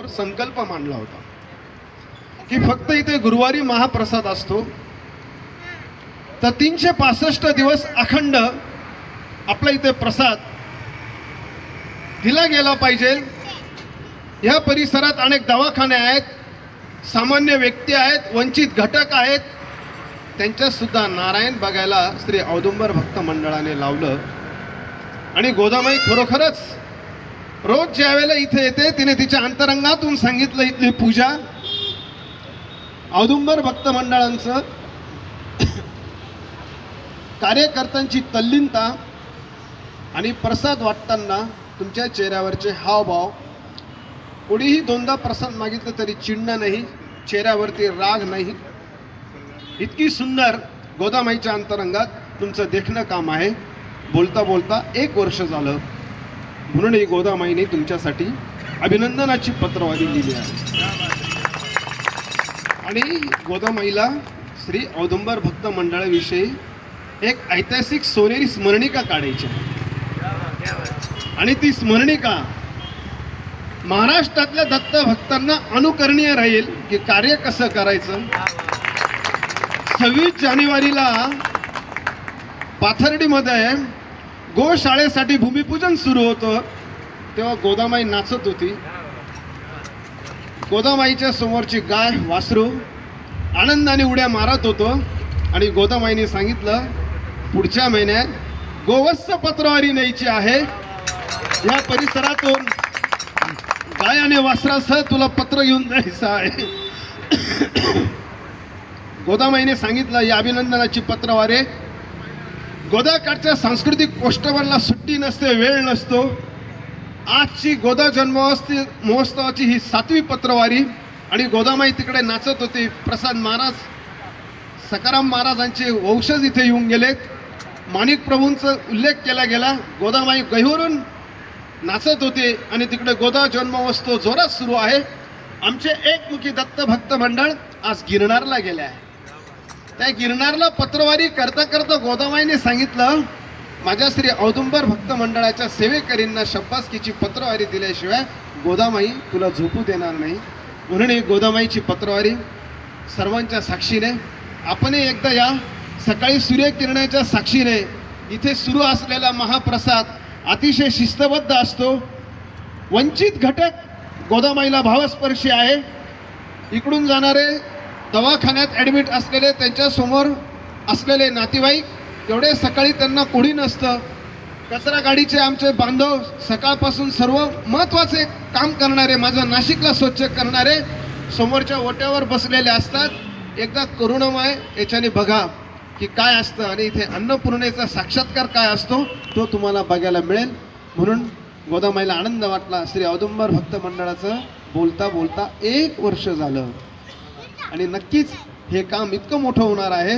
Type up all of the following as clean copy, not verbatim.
संकल्प मांडला होता की फक्त इथे गुरुवारी महाप्रसाद असतो, तर 365 दिवस अखंड आपला इथे प्रसाद दिला गेला पाहिजे। या परिसरात अनेक दवाखाने आहेत, सामान्य व्यक्ती आहेत, वंचित घटक आहेत, त्यांच्या सुद्धा नारायण बघायला श्री औदुंबर भक्त मंडळाने लावलं। आणि गोदामाई खरोखरच रोज ज्या वेळेला इथे येते तिने तिच्या अंतरंगातून सांगितलं, इथली पूजा औदुंबर भक्त मंडळांचं कार्यकर्त्यांची तल्लीनता आणि प्रसाद वाटताना तुमच्या चेहऱ्यावरचे हावभाव, कोणीही दोनदा प्रसाद मागितलं तरी चिडणं नाही, चेहऱ्यावरती राग नाही, इतकी सुंदर गोदामाईच्या अंतरंगात तुमचं देखणं काम आहे। बोलता बोलता 1 वर्ष झालं, म्हणून ही गोदामाईने तुमच्यासाठी अभिनंदनाची पत्रवारी लिहिली आहे। आणि गोदामाईला श्री औदुंबर भक्त मंडळाविषयी एक ऐतिहासिक सोनेरी स्मरणिका काढायची आणि ती स्मरणिका महाराष्ट्रातल्या दत्त भक्तांना अनुकरणीय राहील की कार्य कसं करायचं। 26 जानेवारीला पाथर्डीमध्ये गोशाळेसाठी भूमिपूजन सुरू होतं, तेव्हा गोदामाई नाचत होती। गोदामाईच्या समोरची गाय वासरू आनंदाने उड्या मारत होतो आणि गोदामाईने सांगितलं, पुढच्या महिन्यात गोवत्स पत्रवारी न्यायची आहे, या परिसरातून गाय आणि वासरासह तुला पत्र घेऊन जायचं आहे। गोदामाईने सांगितलं, या अभिनंदनाची पत्रवारी गोदाकाठच्या सांस्कृतिक पोस्टरला सुट्टी नसते, वेळ नसतो। आजची गोदा महोत्सवाची ही 7वी पत्रवारी आणि गोदामाई तिकडे नाचत होती। प्रसाद महाराज, सकाराम महाराजांचे वंशज इथे येऊन गेलेत, माणिक प्रभूंचा उल्लेख केला गेला। गोदामाई गहिवरून नाचत होते आणि तिकडे गोदा जन्मोत्सव जोरात सुरू आहे। आमचे एकमुखी दत्त भक्त मंडळ आज गिरनारला गेले आहे। त्या गिरनारला पत्रवारी करता करता गोदामाईने सांगितलं, माझ्या श्री औदुंबर भक्त मंडळाच्या सेवेकरींना शब्बासकीची पत्रवारी दिल्याशिवाय गोदामाई तुला झोपू देणार नाही। म्हणून ही गोदामाईची पत्रवारी सर्वांच्या साक्षीने आपणही एकदा या सकाळी सूर्यकिरणाच्या साक्षीने इथे सुरू असलेला महाप्रसाद अतिशय शिस्तबद्ध असतो। वंचित घटक गोदामाईला भावस्पर्शी आहे। इकडून जाणारे दवाखान्यात ॲडमिट असलेले, त्यांच्यासमोर असलेले नातेवाईक, एवढे सकाळी त्यांना कोणी नसतं। कचरा गाडीचे आमचे बांधव, सकाळपासून सर्व महत्त्वाचे काम करणारे, माझं नाशिकला स्वच्छ करणारे समोरच्या ओट्यावर बसलेले असतात। एकदा करुणामय याच्याने बघा की काय असतं आणि इथे अन्नपूर्णेचा साक्षात्कार काय असतो तो तुम्हाला बघायला मिळेल। म्हणून गोदामाईला आनंद वाटला। श्री औदुंबर भक्त मंडळाचं बोलता बोलता 1 वर्ष झालं आणि नक्कीच हे काम इतकं मोठं होणार आहे।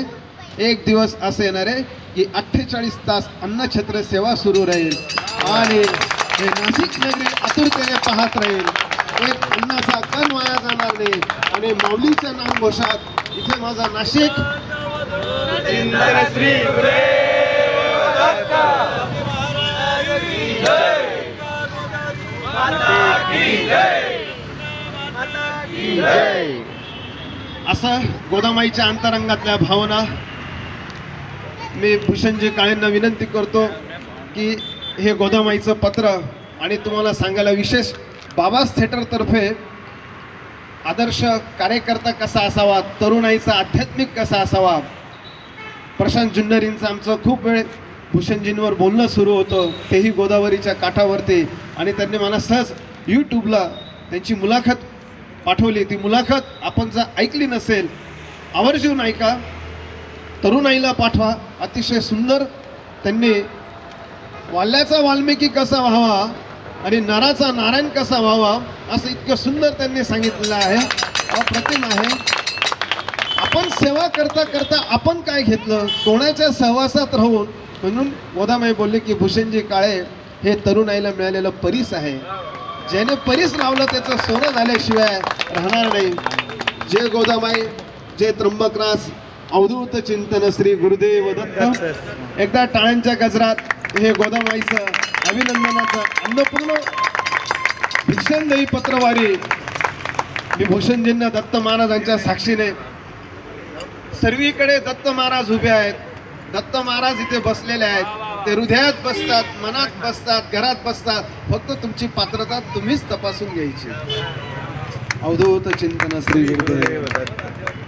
एक दिवस असं येणार आहे की 48 तास अन्नछत्र सेवा सुरू राहील आणि हे नाशिक नगरी आतुरतेने पाहत राहील। एक अन्नाचा कण वाया जाणार नाही आणि माऊलीच्या नामघोषात इथे माझा नाशिक श्री गुरुदेव दत्त माता की जय, माता की जय। असं गोदामाईच्या अंतरंगातल्या भावना मी भूषणजी काळेंना विनंती करतो की हे गोदामाईचं पत्र आणि तुम्हाला सांगायला विशेष बाबास थिएटरतर्फे आदर्श कार्यकर्ता कसा असावा, तरुणाईचा आध्यात्मिक कसा असावा, प्रशांत जुन्नरींचं आमचं खूप वेळ भूषणजींवर बोलणं सुरू होतं, तेही गोदावरीच्या काठावरती, आणि त्यांनी मला सहज यूट्यूबला त्यांची मुलाखत पाठवली। ती मुलाखत आपण जर ऐकली नसेल आवर्जून ऐका, तरुणाईला पाठवा। अतिशय सुंदर त्यांनी वाल्याचा वाल्मिकी कसा व्हावा आणि नराचा नारायण कसा व्हावा असं इतकं सुंदर त्यांनी सांगितलेलं आहे, अप्रतिम आहे। आपण सेवा करता करता आपण काय घेतलं, कोणाच्या सहवासात राहून, म्हणून गोदामाई बोलले की भूषणजी काळे हे तरुणाईला मिळालेलं परीस आहे, ज्याने परीस लावलं त्याचं सोनं झाल्याशिवाय राहणार नाही। जय गोदामाई, जय त्र्यंबकराज, अवधूत चिंतन श्री गुरुदेव दत्त। एकदा टाळ्यांच्या गजरात हे गोदामाईचं अभिनंदनाचं अन्नपूर्ण भिक्षांदेही पत्रवारी मी भूषणजींना दत्त महाराजांच्या साक्षीने सर्वीकडे दत्त महाराज उभे आहेत. दत्त महाराज इथे बसलेले आहेत. ते हृदयात बसतात, मनात बसतात, घरात बसतात. फक्त तुमची पात्रता तुम्हीच तपासून घ्यायची. अवधूत चिंतन श्री गुरुदेव दत्त.